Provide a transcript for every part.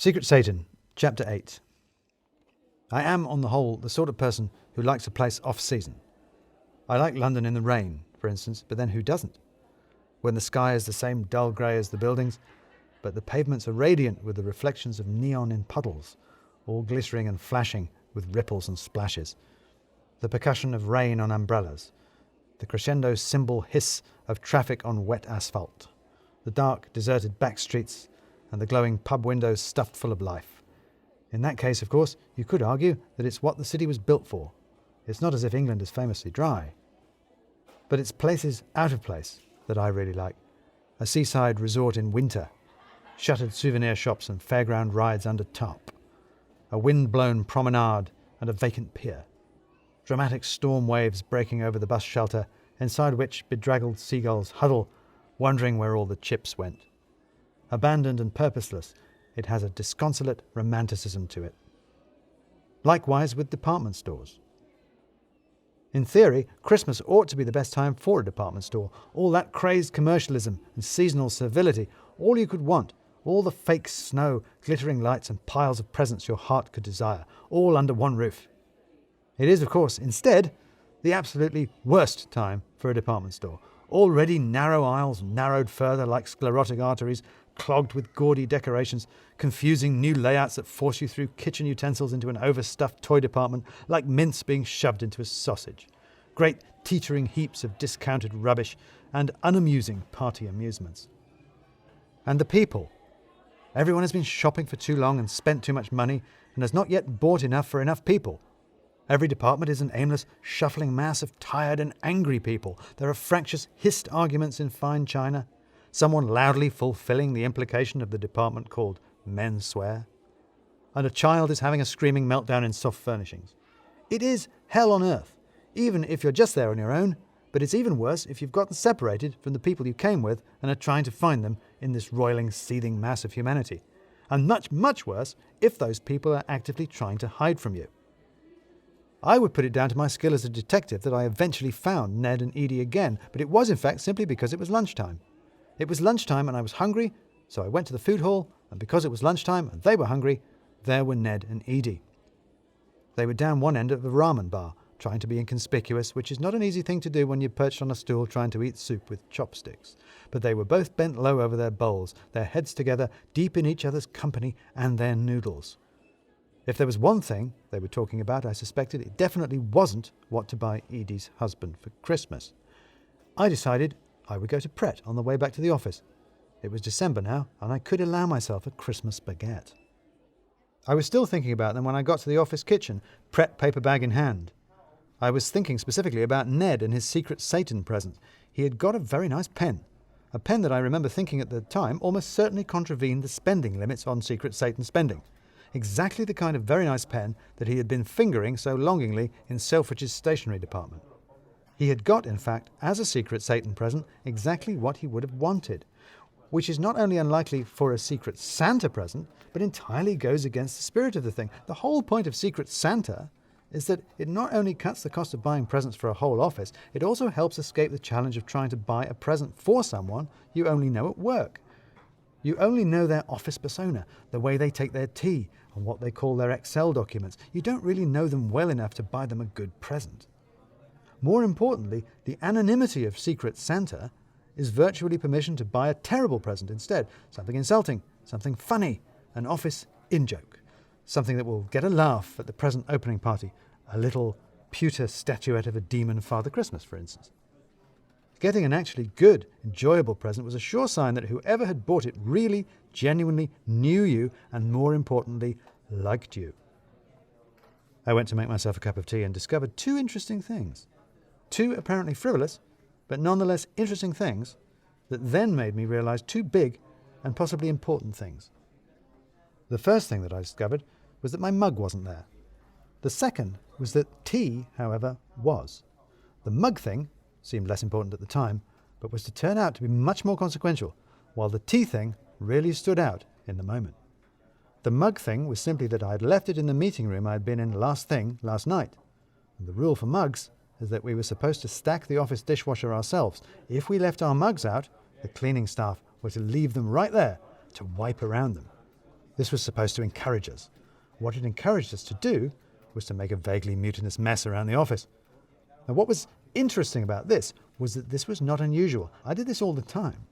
Secret Satan, Chapter 8. I am, on the whole, the sort of person who likes a place off-season. I like London in the rain, for instance, but then who doesn't? When the sky is the same dull grey as the buildings, but the pavements are radiant with the reflections of neon in puddles, all glittering and flashing with ripples and splashes. The percussion of rain on umbrellas. The crescendo cymbal hiss of traffic on wet asphalt. The dark, deserted back streets and the glowing pub windows stuffed full of life. In that case, of course, you could argue that it's what the city was built for. It's not as if England is famously dry. But it's places out of place that I really like. A seaside resort in winter. Shuttered souvenir shops and fairground rides under tarp. A wind-blown promenade and a vacant pier. Dramatic storm waves breaking over the bus shelter, inside which bedraggled seagulls huddle, wondering where all the chips went. Abandoned and purposeless, it has a disconsolate romanticism to it. Likewise with department stores. In theory, Christmas ought to be the best time for a department store. All that crazed commercialism and seasonal servility, all you could want, all the fake snow, glittering lights and piles of presents your heart could desire, all under one roof. It is, of course, instead, the absolutely worst time for a department store. Already narrow aisles narrowed further like sclerotic arteries, clogged with gaudy decorations, confusing new layouts that force you through kitchen utensils into an overstuffed toy department like mince being shoved into a sausage. Great teetering heaps of discounted rubbish and unamusing party amusements. And the people. Everyone has been shopping for too long and spent too much money and has not yet bought enough for enough people. Every department is an aimless, shuffling mass of tired and angry people. There are fractious, hissed arguments in fine china. Someone loudly fulfilling the implication of the department called menswear. And a child is having a screaming meltdown in soft furnishings. It is hell on earth, even if you're just there on your own, but it's even worse if you've gotten separated from the people you came with and are trying to find them in this roiling, seething mass of humanity. And much, much worse if those people are actively trying to hide from you. I would put it down to my skill as a detective that I eventually found Ned and Edie again, but it was in fact simply because it was lunchtime. It was lunchtime and I was hungry, so I went to the food hall, and because it was lunchtime and they were hungry, there were Ned and Edie. They were down one end of the ramen bar, trying to be inconspicuous, which is not an easy thing to do when you're perched on a stool trying to eat soup with chopsticks. But they were both bent low over their bowls, their heads together, deep in each other's company and their noodles. If there was one thing they were talking about, I suspected it definitely wasn't what to buy Edie's husband for Christmas. I decided I would go to Pret on the way back to the office. It was December now, and I could allow myself a Christmas baguette. I was still thinking about them when I got to the office kitchen, Pret paper bag in hand. I was thinking specifically about Ned and his Secret Satan present. He had got a very nice pen. A pen that I remember thinking at the time almost certainly contravened the spending limits on Secret Satan spending. Exactly the kind of very nice pen that he had been fingering so longingly in Selfridge's stationery department. He had got, in fact, as a Secret Satan present, exactly what he would have wanted, which is not only unlikely for a Secret Santa present, but entirely goes against the spirit of the thing. The whole point of Secret Santa is that it not only cuts the cost of buying presents for a whole office, it also helps escape the challenge of trying to buy a present for someone you only know at work. You only know their office persona, the way they take their tea, and what they call their Excel documents. You don't really know them well enough to buy them a good present. More importantly, the anonymity of Secret Santa is virtually permission to buy a terrible present instead. Something insulting, something funny, an office in-joke. Something that will get a laugh at the present opening party. A little pewter statuette of a demon Father Christmas, for instance. Getting an actually good, enjoyable present was a sure sign that whoever had bought it really, genuinely knew you and, more importantly, liked you. I went to make myself a cup of tea and discovered two interesting things. Two apparently frivolous, but nonetheless interesting things that then made me realize two big and possibly important things. The first thing that I discovered was that my mug wasn't there. The second was that tea, however, was. The mug thing seemed less important at the time, but was to turn out to be much more consequential, while the tea thing really stood out in the moment. The mug thing was simply that I had left it in the meeting room I had been in last night. And the rule for mugs is that we were supposed to stack the office dishwasher ourselves. If we left our mugs out, the cleaning staff were to leave them right there to wipe around them. This was supposed to encourage us. What it encouraged us to do was to make a vaguely mutinous mess around the office. Now, what was interesting about this was that this was not unusual. I did this all the time.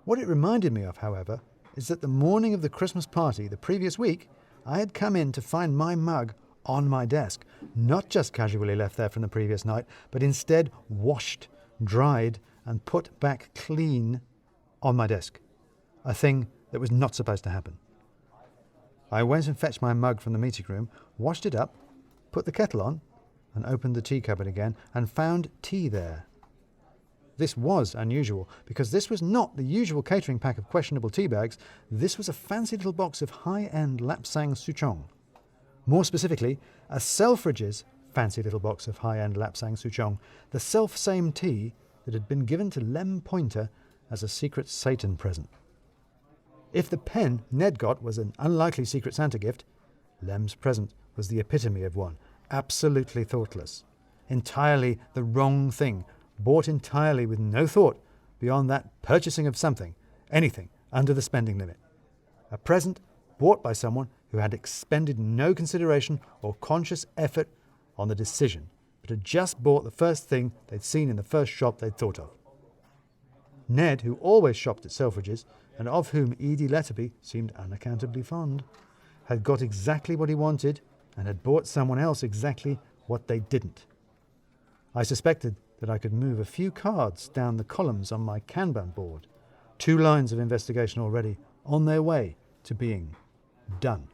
What it reminded me of, however, is that the morning of the Christmas party the previous week, I had come in to find my mug on my desk, not just casually left there from the previous night, but instead washed, dried, and put back clean on my desk, a thing that was not supposed to happen. I went and fetched my mug from the meeting room, washed it up, put the kettle on, and opened the tea cupboard again, and found tea there. This was unusual, because this was not the usual catering pack of questionable tea bags. This was a fancy little box of high-end Lapsang Souchong. More specifically, a Selfridge's fancy little box of high-end Lapsang Souchong, the self-same tea that had been given to Lem Pointer as a secret Satan present. If the pen Ned got was an unlikely Secret Santa gift, Lem's present was the epitome of one, absolutely thoughtless. Entirely the wrong thing, bought entirely with no thought beyond that purchasing of something, anything, under the spending limit. A present bought by someone who had expended no consideration or conscious effort on the decision, but had just bought the first thing they'd seen in the first shop they'd thought of. Ned, who always shopped at Selfridge's, and of whom Edie Letterby seemed unaccountably fond, had got exactly what he wanted and had bought someone else exactly what they didn't. I suspected that I could move a few cards down the columns on my Kanban board, 2 lines of investigation already on their way to being done.